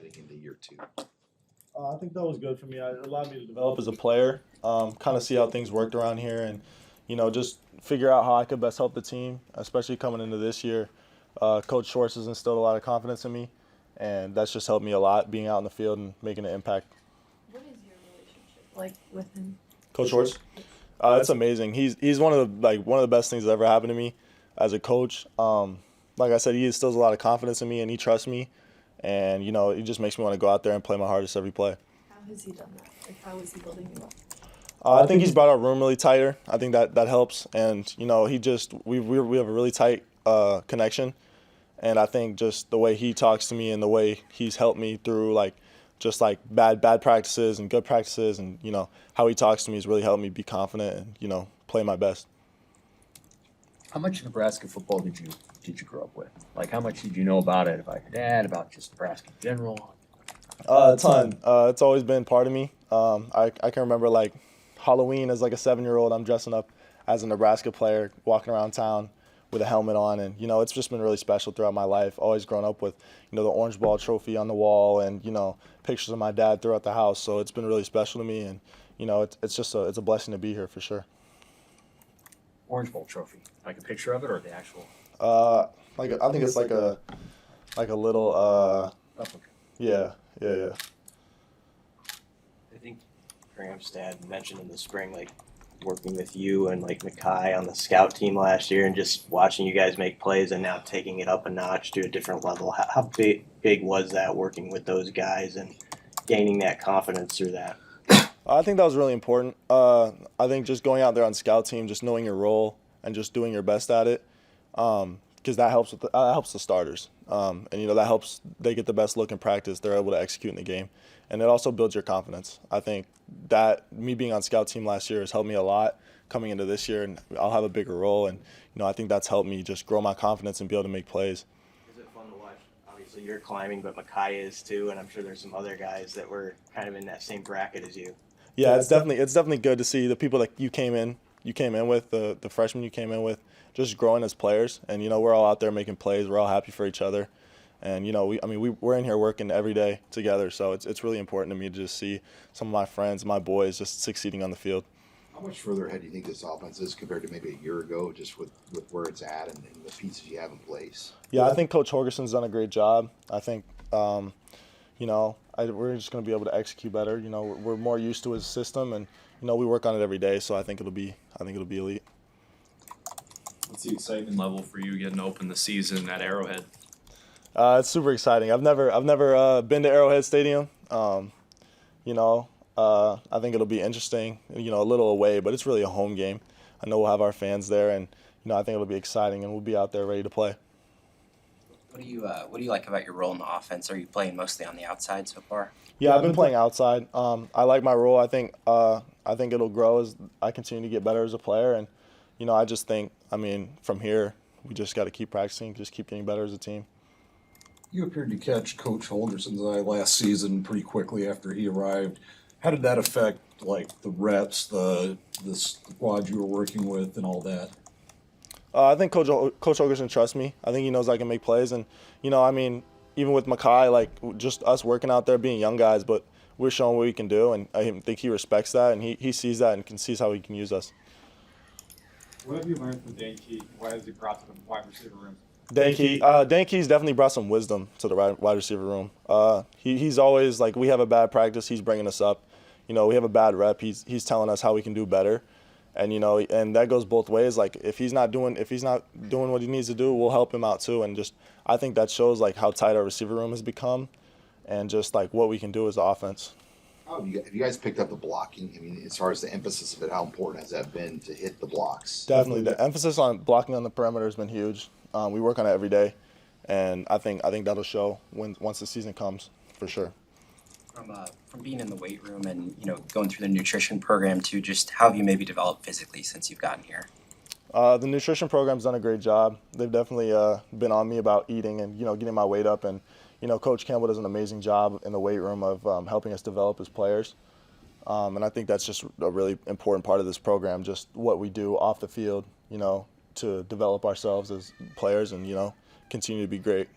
heading into year 2? I think that was good for me. It allowed me to develop as a player, kind of see how things worked around here, and just figure out how I could best help the team, especially coming into this year. Coach Schwartz has instilled a lot of confidence in me, and that's just helped me a lot being out in the field and making an impact. What is your relationship like with him? Coach Schwartz, it's amazing. He's one of the best things that ever happened to me as a coach. Like I said, he instills a lot of confidence in me, and he trusts me, and it just makes me want to go out there and play my hardest every play. How has he done that? Like, how is he building you up? I think he's brought our room really tighter. I think that helps, and we have a really tight connection, and I think just the way he talks to me and the way he's helped me through bad practices and good practices, and how he talks to me has really helped me be confident and play my best. How much Nebraska football did you grow up with? Like, how much did you know about it, about your dad, about just Nebraska in general? A ton. It's always been part of me. I can remember Halloween as a 7-year-old. I'm dressing up as a Nebraska player, walking around town with a helmet on, and it's just been really special throughout my life. Always grown up with the orange ball trophy on the wall, and pictures of my dad throughout the house. So it's been really special to me, and it's a blessing to be here for sure. Orange Bowl trophy, like a picture of it, or the actual? I think it's like a little. Replica. Yeah. I think Graham's dad mentioned in the spring, working with you and Mackay on the scout team last year, and just watching you guys make plays, and now taking it up a notch to a different level. How big was that, working with those guys and gaining that confidence through that? I think that was really important. I think just going out there on scout team, just knowing your role and just doing your best at it, because that helps the starters, and that helps they get the best look in practice. They're able to execute in the game, and it also builds your confidence. I think that me being on scout team last year has helped me a lot coming into this year, and I'll have a bigger role, and I think that's helped me just grow my confidence and be able to make plays. Is it fun to watch? Obviously, you're climbing, but Mackay is too, and I'm sure there's some other guys that were kind of in that same bracket as you. Yeah, it's definitely good to see the people that you came in with, the freshmen you came in with, just growing as players. And we're all out there making plays. We're all happy for each other, and we're in here working every day together. So it's really important to me to just see some of my friends, my boys, just succeeding on the field. How much further ahead do you think this offense is compared to maybe a year ago, just with where it's at and the pieces you have in place? Yeah, I think Coach Holgerson's done a great job. I think we're just going to be able to execute better. We're more used to his system, and we work on it every day. So I think it'll be elite. What's the excitement level for you getting to open the season at Arrowhead? It's super exciting. I've never been to Arrowhead Stadium. I think it'll be interesting. A little away, but it's really a home game. I know we'll have our fans there, and I think it'll be exciting, and we'll be out there ready to play. What do you like about your role in the offense? Are you playing mostly on the outside so far? Yeah, I've been playing outside. I like my role. I think it'll grow as I continue to get better as a player, and I just think from here we just got to keep practicing, just keep getting better as a team. You appeared to catch Coach Holgerson's eye last season pretty quickly after he arrived. How did that affect the reps, the squad you were working with, and all that? I think Coach Holgerson trusts me. I think he knows I can make plays, and even with Mackay, just us working out there, being young guys, but we're showing what we can do, and I think he respects that, and he sees that and sees how he can use us. What have you learned from Dane Key? Why has he brought to the wide receiver room? Dane Key's definitely brought some wisdom to the wide receiver room. He's always we have a bad practice, he's bringing us up. We have a bad rep, he's telling us how we can do better. And and that goes both ways. If he's not doing what he needs to do, we'll help him out too. And I think that shows how tight our receiver room has become, and just what we can do as the offense. Have you guys picked up the blocking? As far as the emphasis of it, how important has that been to hit the blocks? Definitely, the emphasis on blocking on the perimeter has been huge. We work on it every day, and I think that'll show once the season comes for sure. From being in the weight room and going through the nutrition program too, just how have you maybe developed physically since you've gotten here? The nutrition program's done a great job. They've definitely been on me about eating and getting my weight up, and Coach Campbell does an amazing job in the weight room of helping us develop as players. And I think that's just a really important part of this program, just what we do off the field, to develop ourselves as players and continue to be great.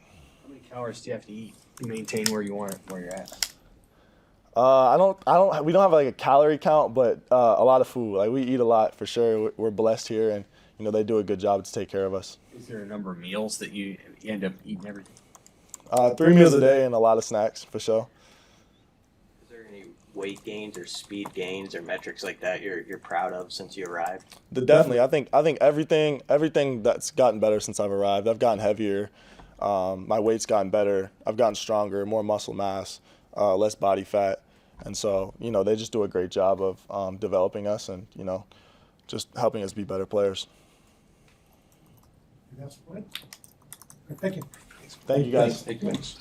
How many calories do you have to eat? maintain where you're at? We don't have like a calorie count, but a lot of food. Like we eat a lot for sure. We're blessed here, and you know they do a good job to take care of us. Is there a number of meals that you end up eating everything? 3 meals a day and a lot of snacks for sure. Is there any weight gains or speed gains or metrics like that you're proud of since you arrived? Definitely, I think everything that's gotten better since I've arrived. I've gotten heavier. My weight's gotten better. I've gotten stronger, more muscle mass, less body fat, and so you know they just do a great job of developing us and you know just helping us be better players. That's right. Thank you. Thank you guys. Thanks.